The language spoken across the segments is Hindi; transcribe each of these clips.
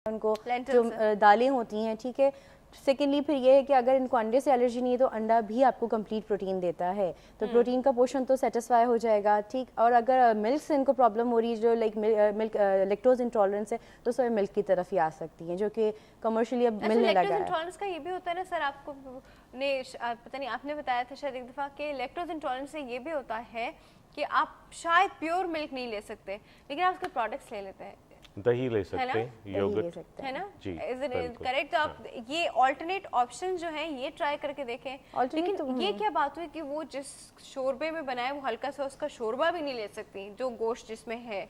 उनको जो दालें होती हैं, ठीक है। सेकेंडली फिर ये है कि अगर इनको अंडे से एलर्जी नहीं है तो अंडा भी आपको कंप्लीट प्रोटीन देता है, तो प्रोटीन का पोर्शन तो सेटिस्फाई हो जाएगा, ठीक। और अगर मिल्क से इनको प्रॉब्लम हो रही है, जो लाइक मिल्क लैक्टोज इंटॉलरेंस है, तो सोया मिल्क की तरफ ही आ सकती हैं, जो कि कमर्शियली अब मिलने लगा है। इंटॉलरेंस का ये भी होता है ना सर, आपको ने पता नहीं आपने बताया था शायद एक दफ़ा कि लैक्टोज इंटॉलरेंस से ये भी होता है कि आप शायद प्योर मिल्क नहीं ले सकते, लेकिन आप उसके प्रोडक्ट्स ले लेते हैं, दही ले सकते हैं, योगर्ट है ना जी, इज इट करेक्ट? तो आप ये ऑल्टरनेट ऑप्शन जो है ये ट्राई करके देखें। लेकिन तो ये क्या बात हुई कि वो जिस शोरबे में बनाए वो हल्का सा उसका शोरबा भी नहीं ले सकती जो गोश्त जिसमें है?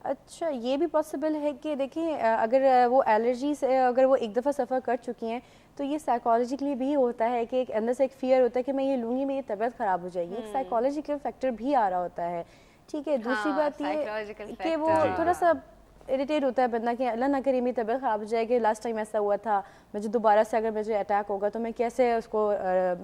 अच्छा, ये भी पॉसिबल है कि देखिए अगर वो एलर्जी से अगर वो एक दफ़ा सफ़र कर चुकी हैं तो ये साइकोलॉजिकली भी होता है कि एक अंदर से एक फियर होता है कि मैं ये लूँगी मेरी तबीयत ख़राब हो जाएगी, एक साइकोलॉजिकल फैक्टर भी आ रहा होता है, ठीक है। दूसरी बात ये कि वो थोड़ा सा इरिटेट होता है बंदा कि अल्लाह ना करे मेरी तबीयत ख़राब हो जाए कि लास्ट टाइम ऐसा हुआ था, मुझे दोबारा से अगर मुझे अटैक होगा तो मैं कैसे उसको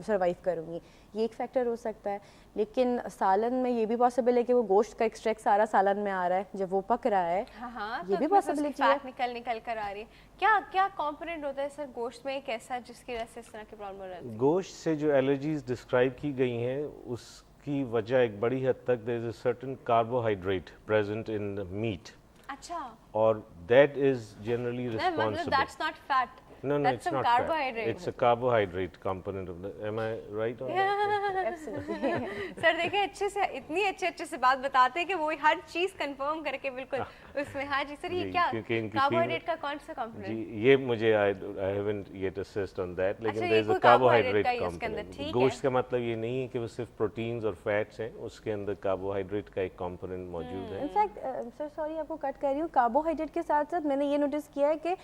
सर्वाइव करूँगी, ये एक फैक्टर हो सकता है। लेकिन सालन में ये भी पॉसिबल है कि वो गोश्त का एक्सट्रैक्ट सारा सालन में आ रहा है जब वो पक रहा है। हाँ, ये तो भी पॉसिबिलिटी है, निकल कर आ रही है। क्या क्या कंपोनेंट होता है सर गोश्त में एक ऐसा जिसकी वजह से इस तरह की प्रॉब्लम रहती है? गोश्त से जो एलर्जीज डिस्क्राइब की गई हैं उसकी वजह एक बड़ी हद तक there is a certain carbohydrate present in meat. अच्छा, और that is generally मतलब responsible. that's not fat. No, That's it's some not carbohydrate. fat. It's a carbohydrate component of the. Am I right on that? Sir देखें अच्छे से इतनी अच्छे से बात बताते हैं कि वो हर चीज कंफर्म करके बिल्कुल उसमें। हाँ जी सर, ये क्या कार्बोहाइड्रेट का कौन सा कंपोनेंट? जी ये मुझे I haven't yet assessed on that, लेकिन there is a carbohydrate carbohydrate component. गोश्त का मतलब ये नहीं है कि वो सिर्फ प्रोटीन्स और फैट्स हैं, उसके अंदर कार्बोहाइड्रेट का एक कंपोनेंट मौजूद है। इनफैक्ट सर सॉरी आपको कट कर रही हूँ, कार्बोहाइड्रेट के साथ साथ मैंने ये नोटिस किया है कि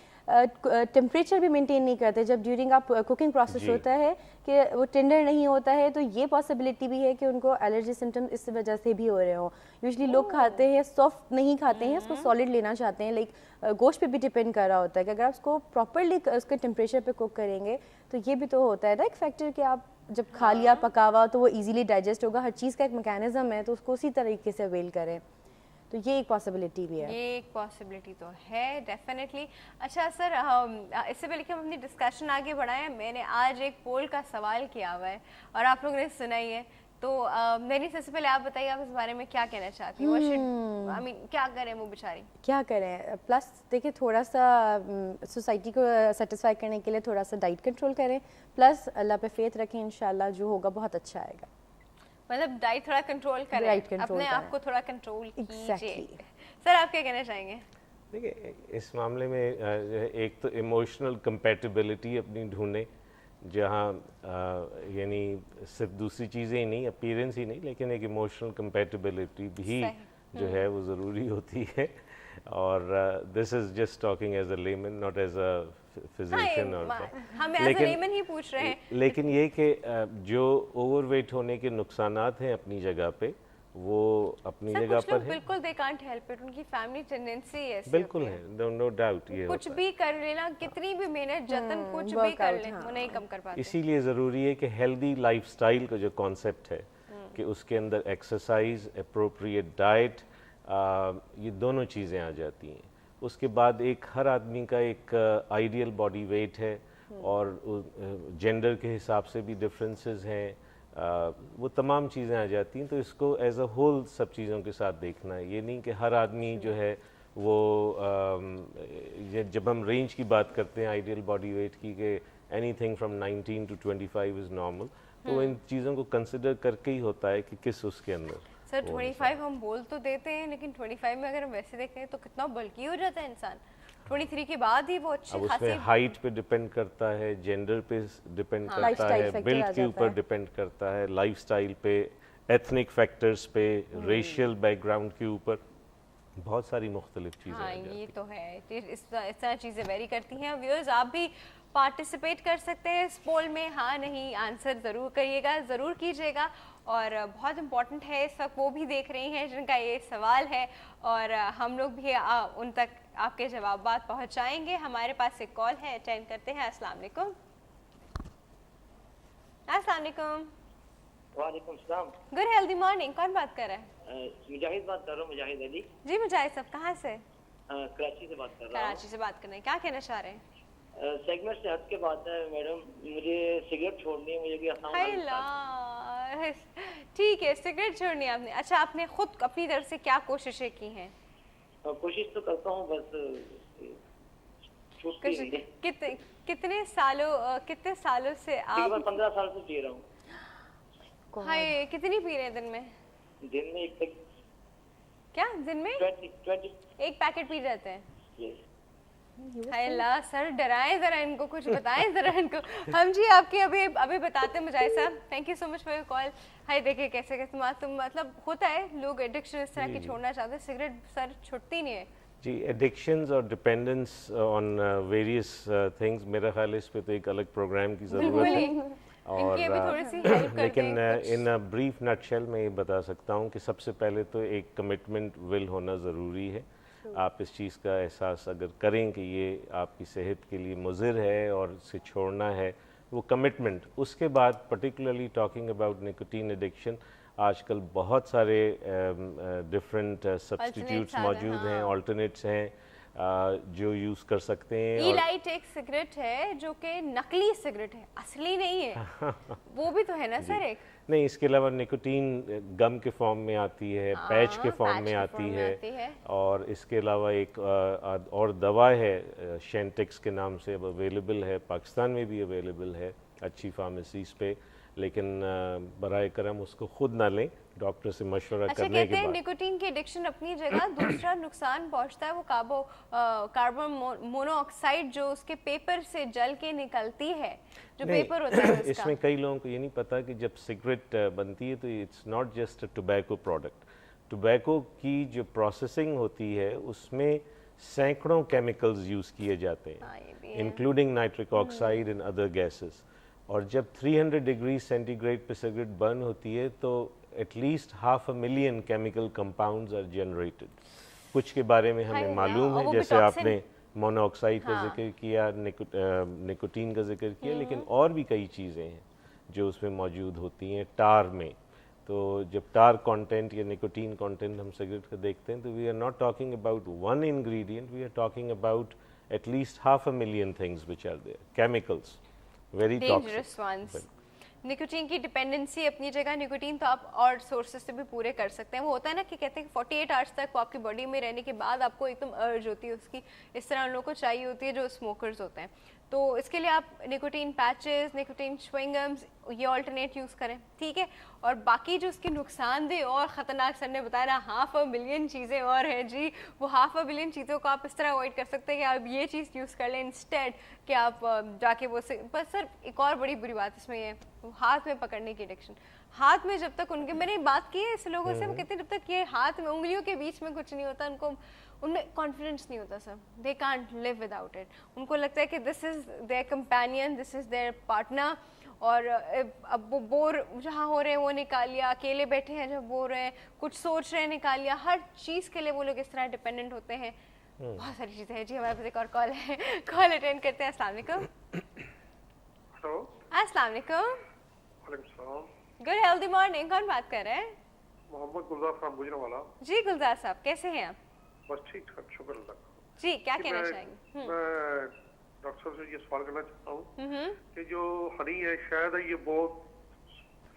टेम्परेचर भी मेंटेन नहीं करते जब ड्यूरिंग आप कुकिंग प्रोसेस होता है कि वो टेंडर नहीं होता है, तो ये पॉसिबिलिटी भी है कि उनको एलर्जी सिम्टम्स इस वजह से भी हो रहे हो। यूजुअली लोग खाते हैं सॉफ्ट नहीं खाते हैं, उसको सॉलिड लेना चाहते हैं, लाइक गोश्त पे भी डिपेंड कर रहा होता है कि अगर आप उसको प्रॉपरली उसके टेम्परेचर पे कुक करेंगे तो ये भी तो होता है ना एक फैक्टर कि आप जब खा लिया पकावा तो वो इजीली डाइजेस्ट होगा, हर चीज़ का एक मैकेनिज्म है, तो उसको उसी तरीके से अवेल करें, तो ये एक पॉसिबिलिटी भी है। ये एक पॉसिबिलिटी तो है डेफिनेटली। अच्छा सर, इससे पहले कि हम अपनी डिस्कशन आगे बढ़ाएं, मैंने आज एक पोल का सवाल किया हुआ है और आप लोगों ने सुना ही है, तो मेरी सबसे पहले आप बताइए आप इस बारे में क्या कहना चाहती हैं? आई मीन क्या करें वो बेचारी, क्या करें? प्लस देखिए थोड़ा सा सोसाइटी को सेटिस्फाई करने के लिए थोड़ा सा डाइट कंट्रोल करें, प्लस अल्लाह पे फेथ रखें, इंशाल्लाह जो होगा बहुत अच्छा आएगा। मतलब डाइट थोड़ा कंट्रोल करें, अपने आप को थोड़ा कंट्रोल कीजिए। सर आप क्या कहना चाहेंगे? देखिए इस मामले में एक तो इमोशनल कंपैटिबिलिटी अपनी ढूंढें, जहाँ यानी सिर्फ दूसरी चीज़ें ही नहीं, अपीयरेंस ही नहीं, लेकिन एक इमोशनल कंपैटिबिलिटी भी जो है वो ज़रूरी होती है। और this is just talking as a layman, not as a physician. हम एज अ लेमन ही पूछ रहे हैं। लेकिन ये कि जो ओवरवेट होने के नुकसानात हैं अपनी जगह पे, वो अपनी जगह पर है। बिल्कुल दे कांट हेल्प इट, उनकी फैमिली टेंडेंसी है, बिल्कुल है, नो डाउट। ये कुछ भी कर लेना, कितनी भी मेहनत जतन कुछ भी कर ले, वो नहीं कम कर पाते। इसीलिए ज़रूरी है कि हेल्दी लाइफस्टाइल का जो कॉन्सेप्ट है कि उसके अंदर एक्सरसाइज, एप्रोप्रिएट डाइट, ये दोनों चीज़ें आ जाती हैं। उसके बाद एक हर आदमी का एक आइडियल बॉडी वेट है और जेंडर के हिसाब से भी डिफरेंसेस हैं, वो तमाम चीज़ें आ जाती हैं। तो इसको एज अ होल सब चीज़ों के साथ देखना है, ये नहीं कि हर आदमी जो है वो जब हम रेंज की बात करते हैं आइडियल बॉडी वेट की कि anything from 19 to 25 is normal, तो इन चीज़ों को कंसिडर करके ही होता है कि किस उसके अंदर। सर 25 हम बोल तो देते हैं, लेकिन 25 में अगर हम वैसे देखें तो कितना बल्की हो जाता है इंसान। 23 के बाद ही वो अच्छी खासी। उसमें हाइट पे डिपेंड करता है, जेंडर पे डिपेंड करता है, बिल्ड के ऊपर डिपेंड करता है, लाइफस्टाइल पे, एथनिक फैक्टर्स पे, रेशियल बैकग्राउंड के ऊपर, बहुत सारी मुख्तलिफ चीज़ें। हाँ ये तो है, इस तरह चीज़ें वेरी करती हैं। व्यूअर्स आप भी पार्टिसिपेट कर सकते हैं इस पोल में, हाँ नहीं आंसर ज़रूर करिएगा, ज़रूर कीजिएगा। और बहुत इम्पॉर्टेंट है, इस वक्त वो भी देख रही हैं जिनका ये सवाल है और हम लोग भी उन तक आपके जवाब पहुंचाएंगे। हमारे पास एक कॉल है, अटेंड करते हैं। अस्सलाम वालेकुम। अस्सलाम वालेकुम। वालेकुम सलाम। Good healthy morning. कौन बात कर रहा है? मुजाहिद बात कर रहा हूँ, मुजाहिद अली। जी मुजाहिद साहब, कहाँ से? कराची से बात कर रहा हूँ। कराची से बात करना है, क्या कहना चाह रहे हैं? सेगमेंट से हट के बात है मैडम, मुझे सिगरेट छोड़नी है, मुझे कोई आसान हाय रास्ता- ला, ठीक है, सिगरेट छोड़नी है आपने। अच्छा, आपने खुद अपनी तरफ से क्या कोशिशें की हैं? कोशिश तो करता हूँ, बस छूटती नहीं है। कितने सालों से तकरीबन आप 15 साल से पी रहा हूँ। हाय, कितनी पी रहे हैं दिन में? दिन में एक तक क्या दिन में 20 एक पैकेट पी जाते हैं? yes। हाय ला, सर डराएं जरा इनको, कुछ बताएं जरा इनको। हम जी आपके अभी अभी बताते हैं मुजाहिद साहब, thank you so much for your call. Hi देखिए कैसे कैसे तुम मतलब होता है, लोग एडिक्शन इस तरह की छोड़ना चाहते हैं, सिगरेट सर छुटती नहीं है। जी, एडिक्शंस और डिपेंडेंस ऑन वेरियस थिंग्स, मेरा ख्याल है इस पे तो एक अलग प्रोग्राम की ज़रूरत है। इनकी अभी थोड़ी सी हेल्प करते लेकिन हैं कुछ। इन अ ब्रीफ नटशेल मैं ये बता सकता हूँ कि सबसे पहले तो एक कमिटमेंट विल होना ज़रूरी है। आप इस चीज़ का एहसास अगर करें कि ये आपकी सेहत के लिए मुज़िर है और इसे छोड़ना है, वो कमिटमेंट, उसके बाद particularly talking about nicotine addiction, आजकल बहुत सारे डिफरेंट सब्स्टिट्यूट्स आ रहे हैं, मौजूद हैं, हाँ। ऑल्टरनेट्स हैं जो यूज़ कर सकते हैं। ई और लाइट एक सिगरेट है जो कि नकली सिगरेट है, असली नहीं है। वो भी तो है ना सर एक? नहीं, इसके अलावा निकोटीन गम के फॉर्म में आती है, पैच के फॉर्म पैच में के आती form में है, आती है। और इसके अलावा एक और दवा है शेंटेक्स के नाम से, अब अवेलेबल है, पाकिस्तान में भी अवेलेबल है अच्छी फार्मेसीज पे, लेकिन बराए करम उसको खुद ना लें, डॉक्टर से मशवरा अच्छा, करने कहते के हैं बाद। निकोटीन की एडिक्शन अपनी जगह, दूसरा नुकसान पहुंचता है वो कार्बन मोनोऑक्साइड जो उसके पेपर से जल के निकलती है, जो नहीं, पेपर होता है उसका। इसमें कई लोगों को ये नहीं पता कि जब सिगरेट बनती है तो it's not just a tobacco product. Tobacco की जो प्रोसेसिंग होती है उसमें सैकड़ों केमिकल्स यूज़ किए जाते हाँ, हैं, ये भी है। Including nitric oxide and other gases. और जब 300 डिग्री सेंटीग्रेड पे सिगरेट बर्न होती है तो at least 500,000 chemical compounds are generated. कुछ के बारे में हाय हमें ना, मालूम और है, वो भी जैसे toxin। आपने मोनोऑक्साइड का हाँ। जिक्र किया, निकोटीन का जिक्र किया, लेकिन और भी कई चीज़ें हैं जो उसमें मौजूद होती हैं टार में। तो जब टार कंटेंट या निकोटीन कंटेंट हम सिगरेट का देखते हैं तो we are not talking about one ingredient, we are talking about at least 500,000 things which are there, chemicals, very dangerous ones. Nicotine की डिपेंडेंसी अपनी जगह, निकोटीन तो आप और सोर्सेज से भी पूरे कर सकते हैं। वो होता है ना कि कहते हैं 48 आवर्स तक वो आपकी बॉडी में रहने के बाद आपको एकदम अर्ज होती है उसकी, इस तरह उन लोगों को चाहिए होती है जो स्मोकर्स होते हैं। तो इसके लिए आप निकोटीन पैचेस, निकोटीन च्युइंगम्स, ये ऑल्टरनेट यूज़ करें, ठीक है। और बाकी जो उसकी नुकसानदेह और ख़तरनाक, सर ने बताया ना 500,000,000 चीज़ें और हैं जी, वो 500,000,000 चीज़ों को आप इस तरह अवॉइड कर सकते हैं कि आप ये चीज़ यूज़ कर लें इंस्टेड कि आप जाके वो से। बस सर एक और बड़ी बुरी बात इसमें ये है, हाथ में पकड़ने की एडिक्शन। हाथ में जब तक उनके, मैंने बात की है ऐसे लोगों से, वो कहते हैं जब तक ये हाथ में उंगलियों के बीच में कुछ नहीं होता उनको, उनमें कॉन्फिडेंस नहीं होता sir, they can't live without it. उनको लगता है कि this is their companion, this is their partner, और अब वो बोर जहाँ हो रहे हैं वो निकाल लिया, अकेले बैठे हैं जब बोर हैं, कुछ सोच रहे हैं निकाल लिया, हर चीज़ के लिए वो लोग इस तरह डिपेंडेंट होते हैं। बहुत सारी चीज़ें हैं जी। हमारे पास एक और कॉल है, कॉल अटेंड करते हैं। अस्सलाम वालेकुम। हेलो, अस्सलाम वालेकुम। वालेकुम सलाम। गुड हेल्दी मॉर्निंग, कौन बात कर रहे हैं? मोहम्मद गुलजार साहब गुजरावाला। जी गुलजार साहब, कैसे हैं आप? बस ठीक ठाक, शुक्र अल्लाह का। जी, क्या कि कहना मैं चाहेंगे? मैं डॉक्टर साहब से ये सवाल करना चाहता हूँ कि जो हनी है शायद ये बहुत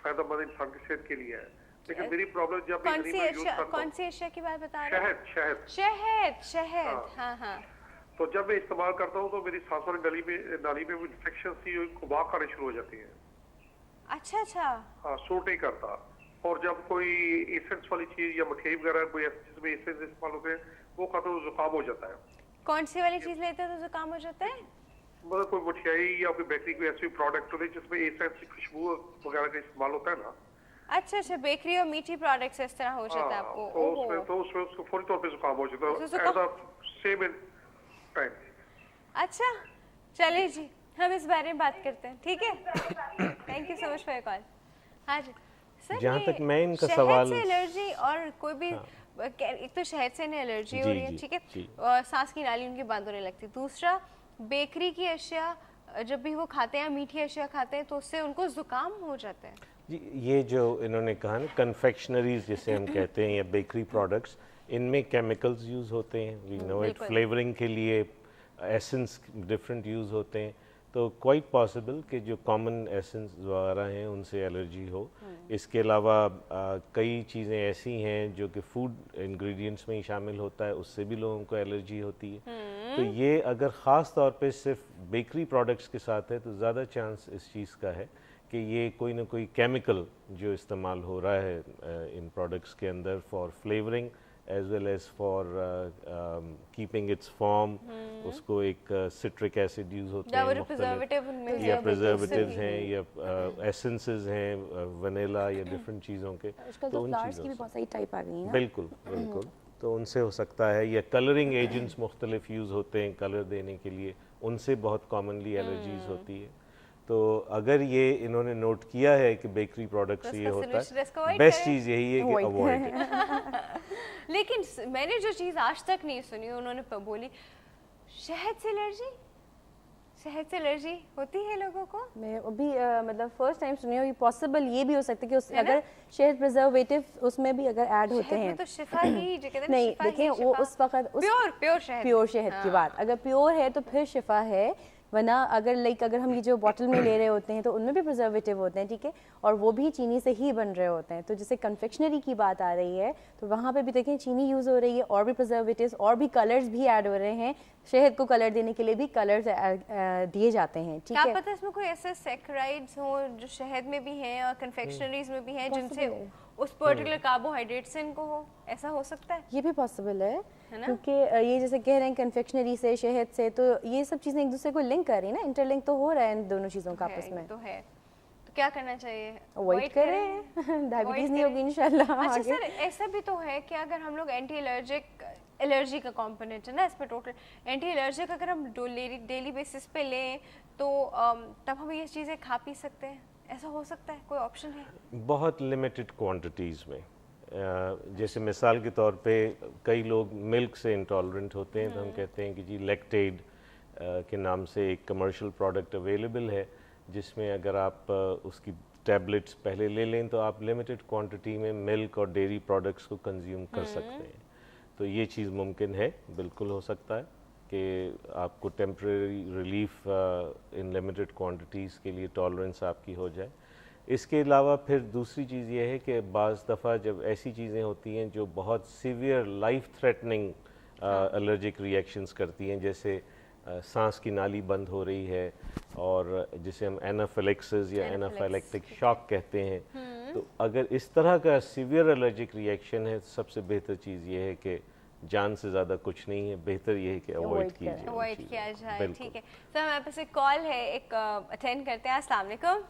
फायदेमंद इंसान की सेहत के लिए है, लेकिन मेरी प्रॉब्लम जब भी कौन हनी सी मैं यूज अशिया, करता कौन हूँ, सी अशिया की बात बता रहे हैं? शहद शहद, शहद, शहद, हाँ हाँ। तो जब मैं इस्तेमाल करता हूँ तो मेरी सांसों की नाली में वो इन्फेक्शन सी खुबाक आने शुरू हो जाती है। अच्छा अच्छा। हाँ, सूट नहीं करता। और जब कोई एसेंस वाली चीज या मिठाई वगैरह कोई ऐसी चीज में एसेंस इस्तेमाल होते हैं वो खाते तो जुकाम हो जाता है। कौन सी वाली चीज लेते हैं तो जुकाम हो जाता है? मतलब कोई मिठाई या कोई बेकरी कोई ऐसी प्रोडक्ट होते हैं जिसमें एसेंस की खुशबू वगैरह का इस्तेमाल होता है ना। अच्छा अच्छा, बेकरी और मीठी प्रोडक्ट्स इस तरह हो जाता है हाँ, आपको? तो उसमें उसको फौरी तौर पे जुकाम हो जाता है उसको एट द सेम टाइम। अच्छा, चलिए जी, हम इस बारे में बात करते हैं, ठीक है? Thank you so much for your call. हाँ जी सर, जहाँ ये तक मैं इनका शहद सवाल- से एलर्जी और कोई भी एक तो शहद से इन्हें एलर्जी हो जी, रही है, जी, ठीक है, जी। और सांस की नाली उनकी बंद होने लगती है। दूसरा, बेकरी की अशिया जब भी वो खाते हैं, मीठी अशिया खाते हैं, तो उससे उनको जुकाम हो जाता है। जी, ये जो इन्होंने कहा ना कन्फेक्शनरीज जिसे हम कहते हैं या बेकरी प्रोडक्ट्स, इनमें केमिकल्स यूज़ होते हैं, वी नो इट, फ्लेवरिंग के लिए एसेंस डिफरेंट यूज़ होते हैं, तो क्वाइट पॉसिबल कि जो कॉमन एसेंस वगैरह हैं उनसे एलर्जी हो। इसके अलावा कई चीज़ें ऐसी हैं जो कि फूड इंग्रेडिएंट्स में ही शामिल होता है, उससे भी लोगों को एलर्जी होती है। तो ये अगर ख़ास तौर पे सिर्फ बेकरी प्रोडक्ट्स के साथ है तो ज़्यादा चांस इस चीज़ का है कि ये कोई ना कोई केमिकल जो इस्तेमाल हो रहा है इन प्रोडक्ट्स के अंदर for flavouring as well as for keeping its form, उसको एक सिट्रिक एसिड यूज होते हैं मुख्तलिफ, या प्रिजर्वेटिव्स हैं या एसेंसेस हैं वनीला या डिफरेंट चीज़ों के, तो उन चीज़ों की भी बहुत सारी टाइप आ गई हैं। बिल्कुल बिल्कुल, तो उनसे हो सकता है, या कलरिंग एजेंट्स मुख्तलिफ यूज़ होते हैं कलर देने के लिए, उनसे बहुत कॉमनली एलर्जीज होती है। तो अगर ये इन्होंने नोट किया है कि बेकरी प्रोडक्ट्स ये होता है, बेस्ट चीज़ यही है कि अवॉइड। लेकिन मैंने जो चीज़ आज तक नहीं सुनी, उन्होंने बोली शहद से एलर्जी, शहद से एलर्जी होती है लोगों को। मैं अभी मतलब फर्स्ट टाइम सुनी हूँ। ये पॉसिबल ये भी हो सकता है कि अगर शहद प्रिजर्वेटिव उसमें भी अगर ऐड होते हैं तो शिफा ही जो कहते हैं नहीं, देखिए वो उस वक्त प्योर शहद की बात, अगर प्योर है तो फिर शिफा है, वरना अगर अगर हम ये जो बॉटल में ले रहे होते हैं तो उनमें भी प्रिजर्वेटिव होते हैं, ठीक है, और वो भी चीनी से ही बन रहे होते हैं। तो जैसे कन्फेक्शनरी की बात आ रही है तो वहाँ पे भी देखें चीनी यूज़ हो रही है और भी प्रिजर्वेटिव्स और भी कलर्स भी ऐड हो रहे हैं, शहद को कलर देने के लिए भी कलर्स दिए जाते हैं, ठीक है। क्या पता इसमें कोई ऐसे सैकराइड्स हो जो शहद में भी हैं और कन्फेक्शनरीज में भी हैं जिनसे उस पर्टिकुलर कार्बोहाइड्रेट से इनको हो, ऐसा हो सकता है? ये भी पॉसिबल है क्योंकि ये जैसे कह रहे हैं कन्फेक्शनरी से, शहद से, तो ये सब चीज़ें एक दूसरे को लिंक कर रही है ना, इंटरलिंक तो हो रहा है इन दोनों चीज़ों का आपस में। तो है, तो क्या करना चाहिए? अवॉइड करें, डायबिटीज़ नहीं होगी इंशाल्लाह। अच्छा सर, ऐसा भी तो है कि अगर हम लोग एलर्जी का कंपोनेंट है ना इसमें, टोटल एंटी एलर्जिक अगर हम डेली बेसिस पे लें तो तब हम ये चीज़ें खा पी सकते हैं, ऐसा हो सकता है? कोई ऑप्शन है? बहुत लिमिटेड क्वांटिटीज़ में, जैसे मिसाल के तौर पे कई लोग मिल्क से इंटॉलरेंट होते हैं, तो हम कहते हैं कि जी लैक्टेड के नाम से एक कमर्शियल प्रोडक्ट अवेलेबल है जिसमें अगर आप उसकी टैबलेट्स पहले ले लें तो आप लिमिटेड क्वांटिटी में मिल्क और डेयरी प्रोडक्ट्स को कंज्यूम कर सकते हैं। तो ये चीज़ मुमकिन है, बिल्कुल हो सकता है कि आपको temporary relief in limited quantities के लिए टॉलरेंस आपकी हो जाए। इसके अलावा फिर दूसरी चीज़ ये है कि बाज़ दफ़ा जब ऐसी चीज़ें होती हैं जो बहुत severe life threatening allergic reactions करती हैं, जैसे सांस की नाली बंद हो रही है और जिसे हम एनाफिलेक्सिस या एनाफिलेक्टिक शॉक कहते हैं, तो अगर इस तरह का सीवियर एलर्जिक रिएक्शन है, सबसे बेहतर चीज़ ये है कि जान से ज़्यादा कुछ नहीं है, बेहतर ये है कि अवॉइड कीजिए, अवॉइड किया जाए। ठीक है सर, हमारे पास एक कॉल है, एक अटेंड करते हैं। अस्सलाम वालेकुम।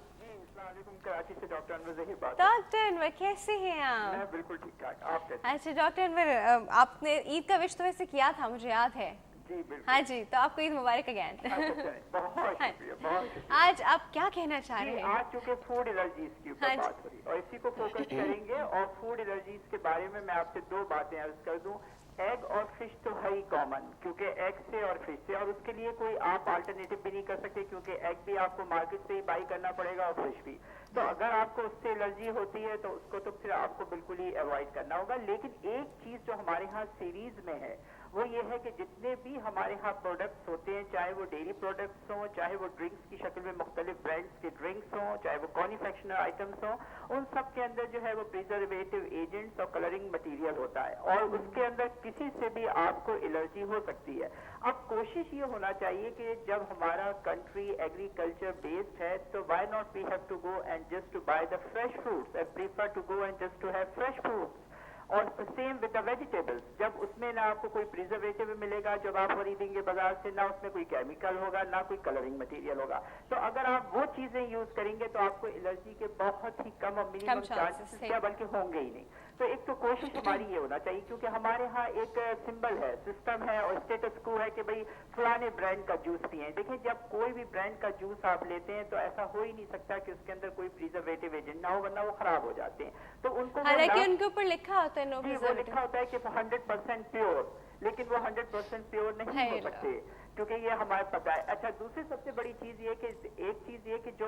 कराची से डॉक्टर अनवर ज़हीर बात। डॉक्टर अनवर कैसे हैं आप? मैं बिल्कुल ठीक ठाक, आप कैसे? अच्छा डॉक्टर अनवर, आपने ईद का विश तो वैसे किया था, मुझे याद है। जी बिल्कुल। हाँ जी, तो आपको ईद मुबारक अगेन। बहुत शुक्रिया। आज आप क्या कहना चाह रहे हैं? आज चूँकि फूड एलर्जीज की ऊपर बात हो रही और इसी को फोकस करेंगे, और फूड एलर्जीज के बारे में मैं आपसे दो बातें अर्ज कर दूं। एग और फिश तो है ही कॉमन, क्योंकि एग से और फिश से, और उसके लिए कोई आप अल्टरनेटिव भी नहीं कर सकते, क्योंकि एग भी आपको मार्केट से ही बाई करना पड़ेगा और फिश भी। तो अगर आपको उससे एलर्जी होती है तो उसको तो फिर आपको बिल्कुल ही अवॉइड करना होगा। लेकिन एक चीज जो हमारे यहाँ सीरीज में है वो ये है कि जितने भी हमारे यहाँ प्रोडक्ट्स होते हैं, चाहे वो डेयरी प्रोडक्ट्स हों, चाहे वो ड्रिंक्स की शक्ल में मुख्तलिफ ब्रांड्स के ड्रिंक्स हों, चाहे वो कॉन्फेक्शनर आइटम्स हों, उन सब के अंदर जो है वो प्रिजर्वेटिव एजेंट्स और कलरिंग मटीरियल होता है, और उसके अंदर किसी से भी आपको एलर्जी हो सकती है। अब कोशिश ये होना चाहिए कि जब हमारा कंट्री एग्रीकल्चर बेस्ड है तो why not we have to go and just to buy the fresh fruits and prefer to go and just to have fresh fruits. और सेम विद द वेजिटेबल्स, जब उसमें ना आपको कोई प्रिजर्वेटिव मिलेगा जब आप खरीदेंगे बाजार से, ना उसमें कोई केमिकल होगा, ना कोई कलरिंग मटेरियल होगा। तो अगर आप वो चीजें यूज करेंगे तो आपको एलर्जी के बहुत ही कम और मिनिमम चांसेस क्या बल्कि होंगे ही नहीं। तो एक तो कोशिश हमारी ये होना चाहिए, क्योंकि हमारे यहाँ एक सिंबल है, सिस्टम है और स्टेटस को है कि भाई फलाने ब्रांड का जूस पिए। देखिए जब कोई भी ब्रांड का जूस आप लेते हैं तो ऐसा हो ही नहीं सकता कि उसके अंदर कोई प्रिजर्वेटिव एजेंट ना हो, वरना वो खराब हो जाते हैं। तो उनको हालांकि उनके ऊपर लिखा होता है नो वो प्रिजर्वेटिव, लिखा होता है कि 100% प्योर, लेकिन वो 100% प्योर नहीं हो सकते। क्योंकि ये हमारे पता है। अच्छा, दूसरी सबसे बड़ी चीज ये कि एक चीज ये कि जो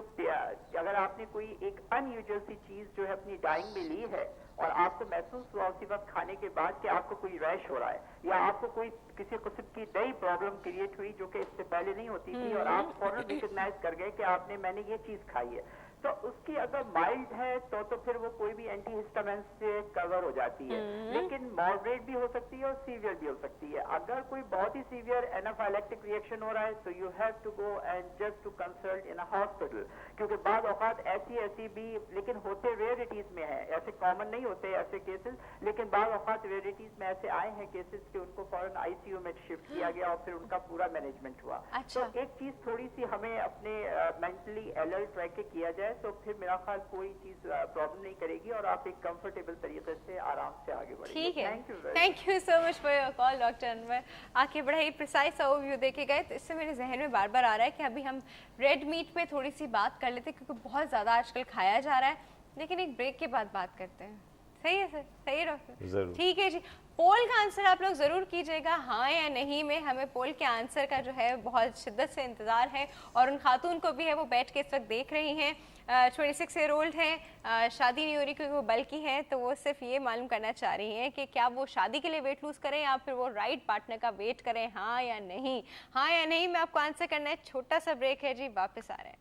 अगर आपने कोई एक अनयूजुअल सी चीज जो है अपनी डाइंग में ली है और आपको महसूस हुआ उसी वक्त खाने के बाद कि आपको कोई रैश हो रहा है या आपको कोई किसी किस्म की नई प्रॉब्लम क्रिएट हुई जो कि इससे पहले नहीं होती थी और आप फौरन रिकॉग्नाइज कर गए कि मैंने ये चीज खाई है, तो उसकी अगर माइल्ड है तो फिर वो कोई भी एंटीहिस्टामिन से कवर हो जाती है, लेकिन मॉडरेट भी हो सकती है और सीवियर भी हो सकती है। अगर कोई बहुत ही सीवियर एनाफाइलेक्टिक रिएक्शन हो रहा है तो you have to go and just to consult in a hospital, क्योंकि बाद औकात ऐसी भी, लेकिन होते रेयरिटीज में है, ऐसे कॉमन नहीं होते ऐसे केसेस, लेकिन बाद औकात रेयरिटीज में ऐसे आए हैं केसेस कि उनको फौरन आईसीयू में शिफ्ट किया गया और फिर उनका पूरा मैनेजमेंट हुआ। अच्छा। तो एक चीज थोड़ी सी हमें अपने मेंटली अलर्ट रह के किया जाए तो फिर मेरा ख्याल कोई चीज प्रॉब्लम नहीं करेगी और आप एक कंफर्टेबल तरीके से आराम से आगे बढ़ेंगे। ठीक है, thank thank you so much for your call doctor Anwar. आके बड़ा ही प्रिसाइज ओवरव्यू देके गए, तो इससे मेरे जहन में बार बार आ रहा है कि अभी हम रेड मीट पे थोड़ी सी बात कर लेते हैं क्योंकि बहुत ज़्यादा आजकल खाया जा रहा है, लेकिन एक ब्रेक के बाद बात करते हैं। सही है सर? सही है डॉक्टर? ठीक है जी। पोल का आंसर आप लोग ज़रूर कीजिएगा, हाँ या नहीं में। हमें पोल के आंसर का जो है बहुत शिद्दत से इंतज़ार है और उन खातून को भी है, वो बैठ के इस वक्त देख रही हैं, 26 ईयर ओल्ड हैं, शादी नहीं हो रही क्योंकि वो बल्कि हैं, तो वो सिर्फ ये मालूम करना चाह रही हैं कि क्या वो शादी के लिए वेट लूज़ करें या फिर वो राइट पार्टनर का वेट करें, हाँ या नहीं। हाँ या नहीं में आपको आंसर करना है। छोटा सा ब्रेक है जी, वापस आ रहे हैं।